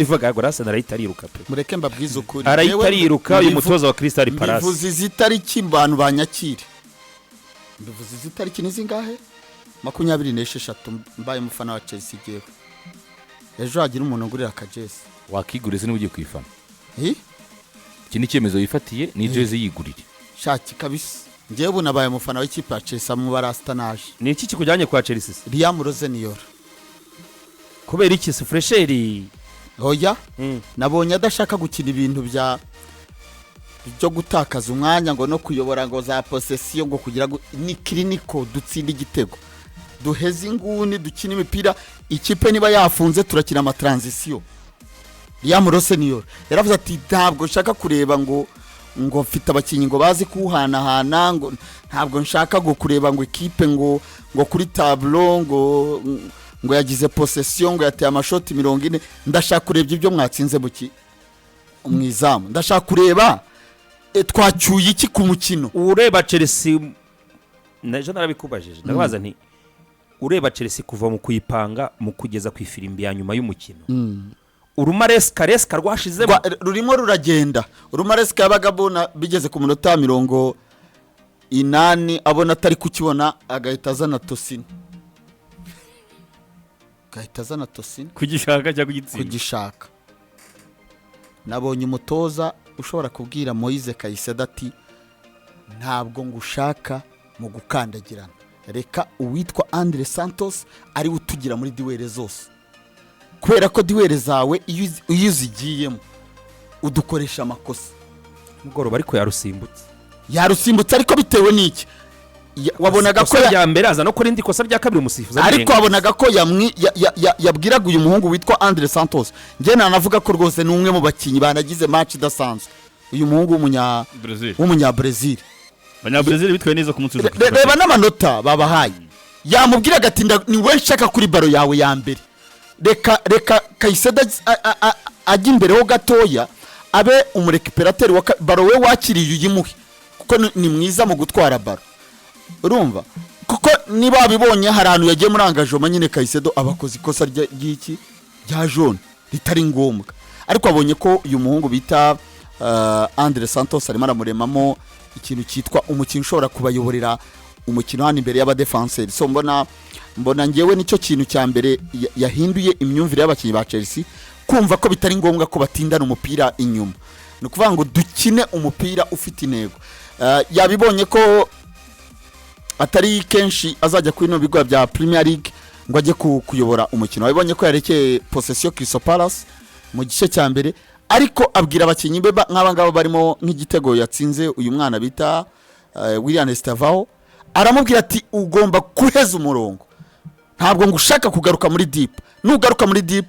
ivuga ngo Arsenal arayitariruka pe mureke mbabwize ukuri arayitariruka uyu mutoza wa Crystal Palace bivuze izitariki abantu banyakire bivuze izitariki nizingahe 26 mbaye mufana wa Chelsea giye ejo hagira umuntu ngurira akajesi wakigurize niba ugiye kwifana iki ni cyemezo yifatiye ni jezi yigurire shaki kabisa ngewe nabaye mufana w'ikipe ya Chelsea mu barastanaje ni iki kikujyanye kwa Chelsea Liam Rosenior kubera iki fresheri hoya nabonye adashaka gukina ibintu byo gutakaza umwanya ngo no kuyobora ngo za possession ngo kugira ni clinical dutsinda igitego duheze inguni dukina imipira ikipe niba yafunze turakina ama transition Liam Rosenior yaravuze ati ntabwo nshaka kureba ngo mfite abakinyi ngo bazi kuhanahana ngo ntabwo nshaka go kureba ngo ikipe ngo kuri tableau ngo yagize possession ngo yateye amashoti 40 ndashaka kureba ibyo mwatsinze buki umwizamu ndashaka kureba twacyuye iki ku mukino ureba Chelsea naje narabikubajije ndabaza nti ureba Chelsea kuva mu kuyipanga mu kugeza ku ifirimbi ya nyuma y'umukino urumareska rwashizemo rurimo ruragenda urumareska yabagabona bigeze ku munota 80 abona atari kukibona agahita azana Tosini kugishaka cyangwa kugishaka nabonye umutoza ushobora kubwira Moise Kayiseda ati ntabwo ngushaka mu gukandagirana reka uwitwa Andre Santos ari utugira muri diwere zose kubera ko diwere zawe iyo uzigiyemo udukoresha amakosa mugoroba ariko yarusimbutse ariko bitewe n'iki wabonaga ko ya mbere aza no kuri indi kosa rya kabiri umusifuza ariko wabonaga ko yabwiraga uyu muhungu witwa Andre Santos nge nanavuga ko rwose ni umwe mu bakinyi banagize match idasanzwe uyu muhungu w'umunya Brazil Abanyabrazil bitwaye neza ku munsi reba n'amanota babahaye yamubwiraga ati ni we nshaka kuri baro yawe ya mbere reka Kayiseda ajya imbere ho gatoya abe umurekiperateri wa baro we wakiriye uyimuhe kuko ni mwiza mu gutwara baro urumva kuko niba bibonye hari ahantu yagiye muri angajoma nyine Kayiseda abakoze ikosa ry'iki rya jaune ritari ngombwa ariko abonye ko uyu muhungu bita Andre Santos arimo aramuremamo ikintu cyitwa umukino ushobora kubayoborera umukino hano imbere y'abadefenseurs so mbona ngewe nicyo kintu cya mbere yahinduye imyumvire y'abakinyi ba Chelsea kumva ko bitari ngombwa ko batindana umupira inyuma no kuvuga ngo dukine umupira ufite intego yabibonye ko atari kenshi azajya kuri no bigo bya Premier League ngo ajye kuyobora umukino wabibonye ko yarekeye possession Crystal Palace mu gice cya mbere ariko abwira abakinyi be nk'abangabo barimo nk'igitego yatsinze uyu mwana bita William Estavao aramubwira ati ugomba kuheza umurongo ntabwo ngushaka kugaruka muri deep nugaruka muri deep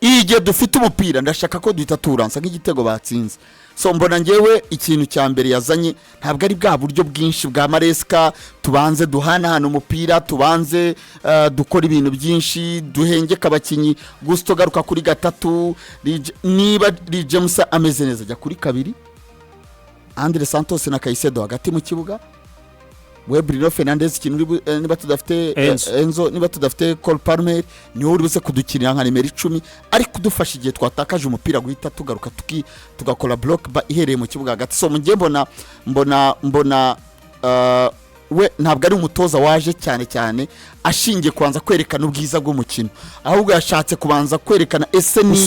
igihe dufite umupira ndashaka ko duhita turansa nk'igitego batsinze so mbona ngewe ikintu cya mbere yazanye ntabwo ari bwa buryo bwinshi bwa Maresca tubanze duhanahana umupira tubanze dukora ibintu byinshi duhengeka abakinyi gusto garuka kuri gatatu niba James ameze neza ajya kuri kabiri Andre Santos na Kayiseda hagati mu kibuga Bruno Fernandes kintu niba tudafite Enzo niba tudafite Cole Palmer ni uri buze kudukinira nka nimero 10 ari kudufasha igihe twatakaje umupira guhita tugaruka tugakora block ihereye mu kibuga hagati so mujye mbona we ntabwo ari umutoza waje cyane ashingiye kwanza kwerekana ubwiza bw'umukino ahubwo yashatse kubanza kwerekana ese ni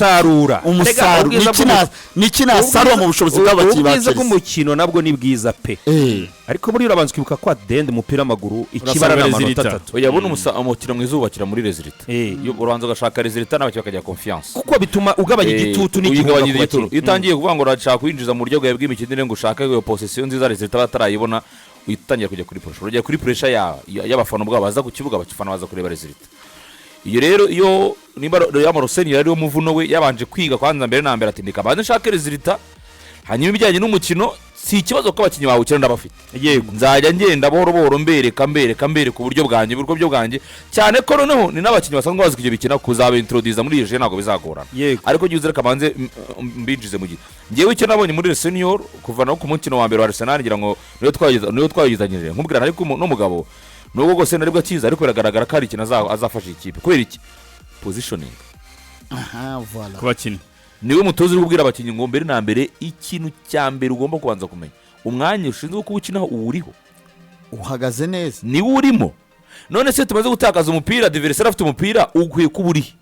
umusaruro nikinasarura mu bushobozi bw'abakinyi ba Chelsea bw'umukino nabwo ni bwiza pe ariko muri urabanza kwibuka kwa dende umupira w'amaguru ikibara n'amanota 3 uyabona umukino mwiza ubakira muri resultat iyo uranza gashaka resultat n'abakiri bakajya confiance kuko bituma ugabanya igitutu n'igihugu utangiye kuvuga ngo urashaka kwinjiza mu buryo bwawe bw'imikinire ngo ushaka iyo possession nziza resultat batarayibona uyitangira kujya kuri pressure urajya kuri pressure y'abafana ubwo baza ku kibuga abafana baza kureba resultat iyo rero iyo nimba Liam Rosenior yari umuvuno we yabanje kwiga kwanza mbere na mbere ati ndikabanje nshaka resultat hanyuma ibijyanye n'umukino si ikibazo ko abakinyi bawe ukirenda bafite yego nzajya ngenda bohoro mbereka ku buryo bwanjye cyane ko noneho ni n'abakinyi basanzwe bazi kujya bikina kuzaba introduce muri iyo je ntago bizagorana ariko giuze reka banze mbinjize mu gihe ngewe icyo nabonye muri Senior kuva no ku mukino wa mbere wa Arsenal ngira ngo niyo twayizanyije nkubwira ariko no mugabo nubwo gose naribwo akiza ariko biragaragara ko ari ikintu azafasha ikipe kubera iki positioning aha voilà ku bakinnyi niwe mutoza uri kubwira abakinnyi ngo mbere na mbere ikintu cya mbere ugomba kubanza kumenya umwanya ushinzwe kuba ukinaho uwuriho uhagaze neza niwe urimo. None se tumaze gutakaza umupira adversaire afite umupira ukwiye kuba urihe.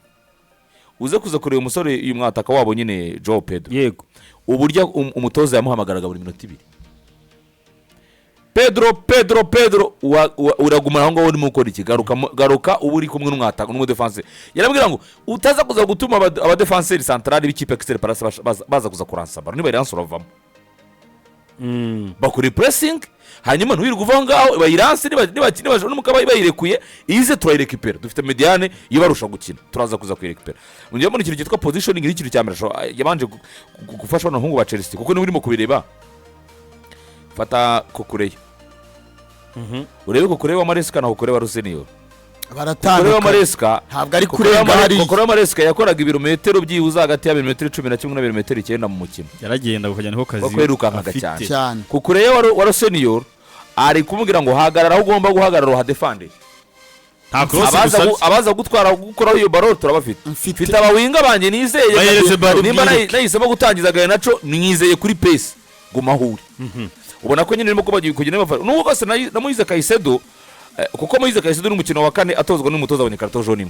Uze kuza kureba umusore uyu mwataka wabo nyine Joe Pedro, yego uburyo umutoza yamuhamagaraga buri minota 2. Pedro uragumana aho ngaho urimo gukora iki, garuka uba uri kumwe n'umwataka n'umudefense. Yarambwira ngo utaza kuza gutuma abadefenseri centrale b'ikipe externe parase baza kuza kuransaba niba iransura bavamo bakuri pressing, hanyuma ntuyirirwe uva ngaho bayiranse niba n'umukaba bayirekuye ize turayirekipera. Dufite mediane yibarusha gukina, turaza kuza kuyirekipera. Ungiye muri ikintu cyitwa positioning n'ikintu cya mbere yabanje gufashwa n'abahungu ba Chelsea kuko niwe urimo kubireba. Fata Kukureyo urebe Kukureyo wa Maresca na Kukureyo wa Rosenio baratandukanye Maresca ntabwo ari kurenga hari Kukureyo Maresca yakoraga ibirometero byibuze hagati ya milimetero 11 na milimetero 9 mu mukino yaragenda kujya niho kazi bakwerukankaga cyane. Kukureyo wa Rosenio ari kumubwira ngo hagarara aho ugomba guhagarara uhadefande. nta cross gusabye abaza gutwara gukora iyo baro turabafite mfite abawinga banje nizeye Bahereze baro nimba nahisemo gutangiza gaye naco nizeye kuri pace gumahuri. Ubona ko nyine irimo kubagiye kugenda bafara n'ubwo kose na Moise Caicedo kuko Moise Caicedo ni umukino wa kane atozwa n'umutoza abonye karto jaune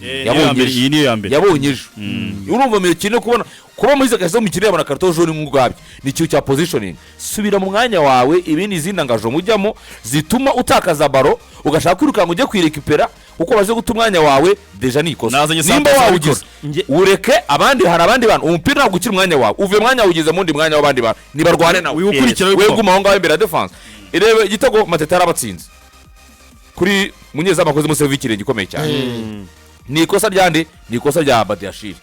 iyi niyo ya mbere yabonye ejo. Urumva mikino kuba Moise Caicedo umukino yabona karto jaune nk'ubwabyo ni cyo cya positioning. Subira mu mwanya wawe ibindi zindangajo mujyamo zituma utakaza baro ugashaka kwirukanka ujye kwirekipera kuko baje guta umwanya wawe deja nikosa nimba wawugize ureke abandi. Hari abandi bantu umupira ntabwo ukiri umwanya wawe uvuye umwanya wawugize mu ndi mwanya w'abandi bantu nibarwane nawe wikurikira we guma aho ngaho imbere ya defense. Irebe igitego Mateta yarabatsinze kuri munyezamu akoze museve ikirenge gikomeye cyane. Ni ikosa ryande ni ikosa rya Badiashile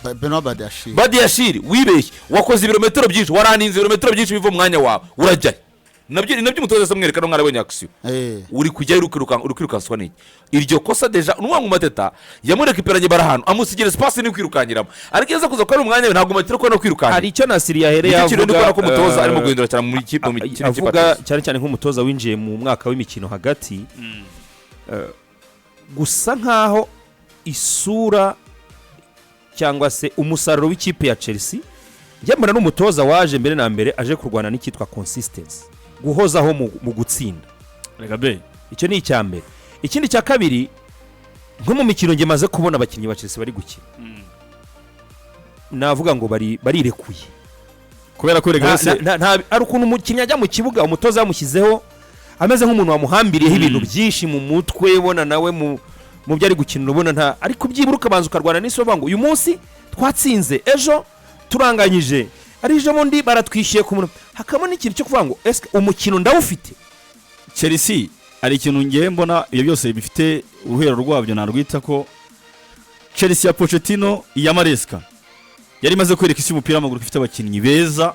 Badiashile wibeshye wakoze ibirometero byinshi waraninze ibirometero byinshi biva mu mwanya wawe urajya nabyo umutoza samwereka no mwarabonye action uri kujya urikirukanswa n'iki iryo kosa deja n'uwangu Mateta yamurekiperanye barahano amusigire space ni kwirukankiramo arigeza kuza ko ari umwanya ntabwo Mateta ko no kwirukanka. hari icyo Nasiri yahereye avuga ko umutoza arimo guhindura cyane mu kipe avuga cyane nk'umutoza winjiye mu mwaka w'imikino hagati gusa nkaho isura cyangwa se umusaruro w'ikipe ya Chelsea yamara n'umutoza waje mbere na mbere aje kurwana n'ikitwa consistency guhozaho mu gutsinda. rega be icyo ni icya mbere. Ikindi cya kabiri nko mu mikino nge maze kubona abakinnyi ba Chelsea bari gukina navuga ngo barirekuye kubera ko rega ari ukuntu umukinnyi ajya mu kibuga umutoza yamushyizeho ameze nk'umuntu wamuhambiriyeho ibintu byinshi mu mutwe ubona nawe mu byo ari gukina ubona nta ariko byiburuka banza ukarwana n'isoba ngo uyu munsi twatsinze ejo turanganyije ari ejo bundi baratwishyuye ku muntu hakamo n'ikintu cyo kuvuga ngo ese umukino ndawufite. Chelsea ari ikintu ngiye mbona iyo byose bifite uruhero rwabyo narwita ko Chelsea ya Pochettino ya Maresca yari imaze kwereka isi umupira w'amaguru ifite abakinnyi beza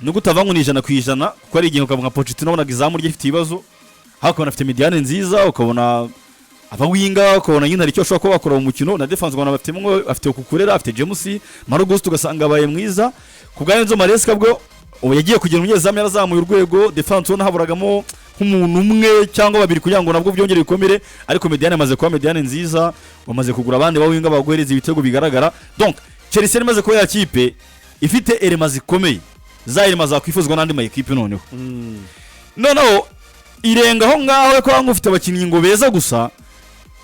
no gutava ngo ni 100% kuko ari igihe ukavuga Pochettino ubona izamu rye ifite ibibazo hakaba afite mediane nziza ukabona abawinga ukabona nyine ari cyo ashobora kuba bakora mu mukino na defense ubona afite Kukurera afite James Marogusto ugasanga abaye mwiza ku bwa Enzo Maresca bwo ubu yagiye kugira umunyezamu yarazamuye urwego defense ubona haburagamo nk'umuntu umwe cyangwa babiri kugira ngo nabwo byongere bikomere ariko mediane amaze kuba mediane nziza bamaze kugura abandi bawinga baguhereza ibitego bigaragara. Donc Chelsea imaze kuba ya kipe ifite elema zikomeye za elema zakwifuzwa n'andi ma equipe noneho irengaho ngaho ko ufite abakinnyi ngo beza gusa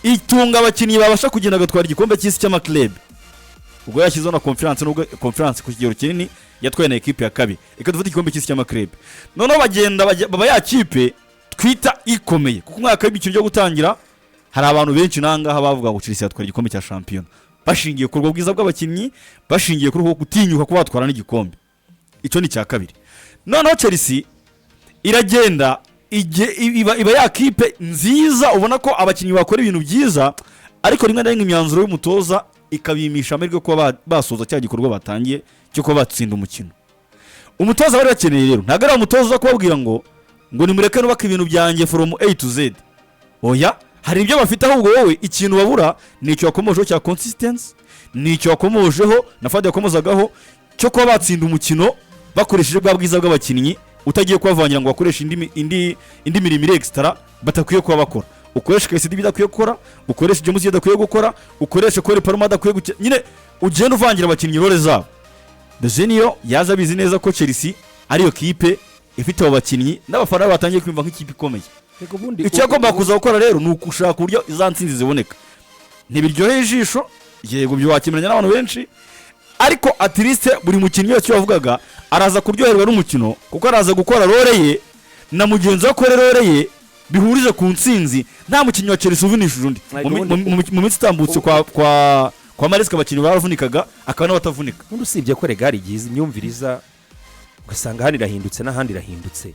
itunga abakinnyi babasha kugenda gatwara igikombe cy'isi cy'amaklub ubwo yashyizeho na conference ku kigero kinini yatwaye na equipe ya kabiri ikadufata igikombe cy'isi cy'amaklub noneho bagenda baba ya kipe twita ikomeye kuko mwaka w'imikino cyo gutangira hari abantu benshi nangaha bavuga ngo Chelsea yatwara igikombe cya champion bashingiye ku bwiza bw'abakinnyi bashingiye kuri gutinyuka kuba batwara n'igikombe. Icyo ni cya kabiri. Noneho Chelsea iragenda iba ya kipe nziza ubona ko abakinnyi bakora ibintu byiza ariko rimwe na rimwe imyanzuro y'umutoza ikabimisha amahirwe ko basoza cya gikorwa batangiye cyo kuba batsinda umukino. Umutoza bari bakeneye rero ntabwo ari umutoza kubabwira ngo nimureke nubaka ibintu byanjye from A to Z. Oya hari ibyo bafite ahubwo wowe ikintu babura ni icyo wakomojeho cya consistency ni icyo wakomojeho na Fadi yakomozagaho cyo kuba batsinda umukino bakoresheje bwa bwiza bw'abakinnyi utagiye kubavangira ngo bakoreshe indi mirimo extra batakwiye kuba bakora ukoreshe KCD bidakwiye gukora, ukoreshe James bidakwiye gukora, ukoreshe Kole Palma adakwiye gukina, nyine ugenda uvangira abakinnyi role zabo. Dejenio yaza bizi neza ko Chelsea ariyo kipe ifite abo bakinnyi n'abafana batangiye kwimva nk'ikipe ikomeye. Icyo agomba kuza gukora rero ni ukushaka uburyo izansinzi ziboneka. Ntibiryoheye ijisho, yego byo wakimeranya n'abantu benshi, ariko at least buri mukinnyi wese wavugaga araza kuryoherwa n'umukino kuko araza gukora role ye na mugenzi we akore role ye bihurije ku nsinzi, nta mukinnyi wa Chelsea uvinishije undi. Mu minsi itambutse kwa Maresca abakinnyi baravunikaga akaba n'abatavunika. Undi usibye ko regari igize imyumviriza ugasanga hano irahindutse n'ahandi irahindutse.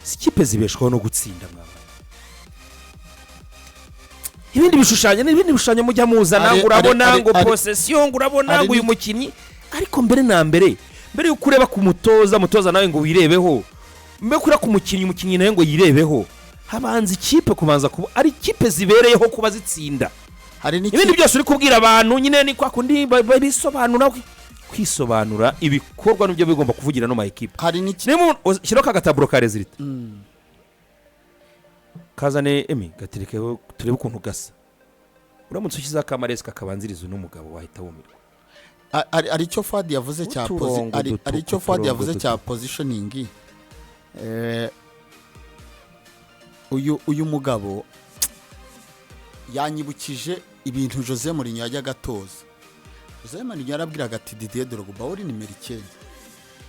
Si kipe zibeshwaho no gutsinda mwaba. Ibindi bishushanyo mujya muzana ngo urabona ngo possession ngo urabona ngo uyu mukinnyi, ariko mbere na mbere yo kureba ku mutoza nawe ngo wirebeho, mbe kura ku mukinnyi nawe ngo yirebeho, habanza ikipe kubanza kuba ari kipe zibereyeho kuba zitsinda. Ibindi byose uri kubwira abantu nyine ni kwa kundi bisobanura, kwisobanura ibikorwa n'ibyo bigomba kuvugira no ma equipe. Shiro kagataburo ka result kazane gatereke turebe ukuntu gasa, uramutse ukiza akamaresika kabanziriza n'umugabo wahita wumirwa. Ari cyo Fadi yavuze cya ari cyo Fadi yavuze cya positioning. Uyu mugabo yanyibukije ibintu Jose Mourinho yajya gatoza. Jose Mourinho yarabwiraga ati Didier Drogba uri nimero 9,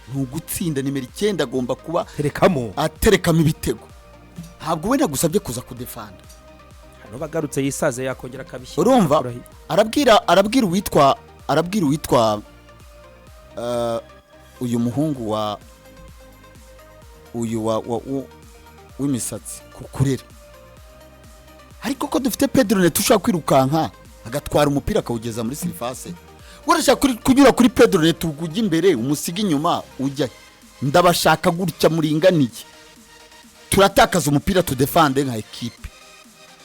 ntugutsinda nimero 9 agomba kuba aterekamo ibitego, ntabwo we nagusabye kuza kudefanda. Hano bagarutse yisaze yakongera kabishye. Urumva arabwira uwitwa uyu muhungu wa w'imisatsi kukurera, ariko ko dufite Pedro Neto ushaka kwirukanka agatwara umupira akawugeza muri surface, urashaka kunyura kuri Pedro Neto ujya imbere umusiga inyuma ujya, ndabashaka gutya muringaniye, turatakaza umupira tudefande nka equipe.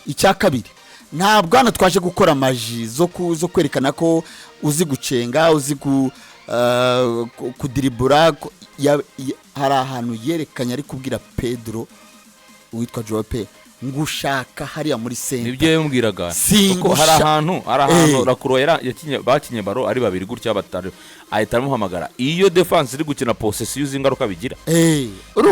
Icya kabiri, ntabwo hano twaje gukora maji zo kwerekana ko uzi gucenga, uzi kudiribura. Hari ahantu yerekanye ari kubwira Pedro witwa Jope ngushaka hariya muri center. Nibyo yambwiraga kuko hari ahantu Rakuroyera bakinye baro ari babiri gutya batari ahita amuhamagara. Iyo defense iri gukina possession y'ingaruka bigira,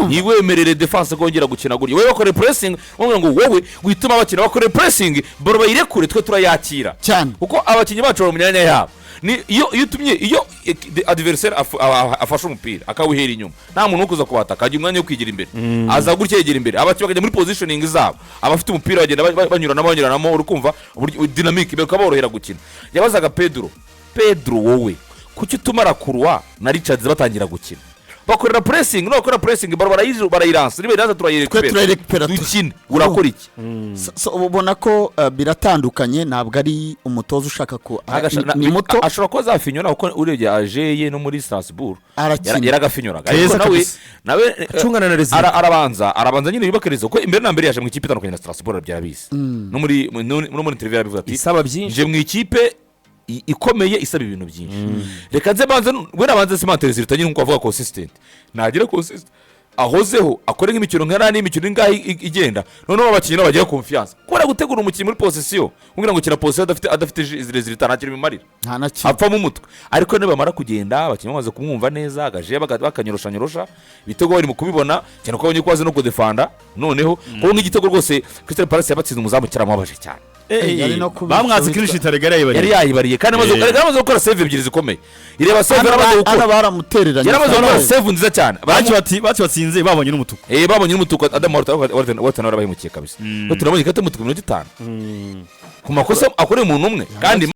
ntiwemerere defense kongera gukina guri, wewe bakore pressing, wongera ngo wowe wituma abakina bakore pressing, baro bayirekure twe turayakira cyane kuko abakinyi bacu mu myanya yabo. Ni iyo adversaire afashe umupira akawuhera inyuma, nta muntu ukuza kubataka ajya umwanya wo kwigira imbere, aza gutya yegera imbere, abakinnyi bakajya muri positioning zabo, abafite umupira bagenda banyuranamo urukumva dynamic bakaborohera gukina. Yabazaga Pedro wowe kuki utumara kurwa na Richards batangira gukina, bakorera pressing, no bakora pressing barayiransa nibe naza turayirekupera dukine, urakora iki? So ubona ko biratandukanye, ntabwo ari umutoza ushaka ko ni muto ashobora ko zafinyora uko urebye ajeye no muri Strasbourg yaragafinyoraga, ariko nawe acungana na result arabanza nyine yubakariza ko imbere na mbere yaje mu ikipe itandukanye na Strasbourg byarabizi no muri interview yabivuga ati isaba byinshi je mu ikipe ikomeye isaba ibintu byinshi. Reka nze banze we nabanze simantere zirutanye nkuko avuga consistent, nagira consistent ahozeho akore nk'imikino nk'arani imikino ingahe igenda, noneho abakinnyi bagira confiance kubera gutegura umukino muri possession, kugira ngo kira possession adafite resultat ntakiri bimarira apfa mu mutwe. Ariko ne bamara kugenda abakinnyi bamaze kumwumva neza, agaje bakanyorosha ibitego bari mu kubibona cyane ko abonye kwaze no kudefanda. Noneho ko nk'igitego rwose Crystal Palace yabatsinze umuzamu cyaramubabaje cyane, bamwaze kirishita regara yari yayibariye kandi amaze gukora save ebyiri zikomeye. Ireba save amaze gukora baramutereranye, yaramaze gukora save nziza cyane, bati batsinze babonye n'umutuku babonye n'umutuku Amanota watana bahimukiye kabisa. Turabonye kate mutuku 5 ku makosa akoreye umuntu umwe kandi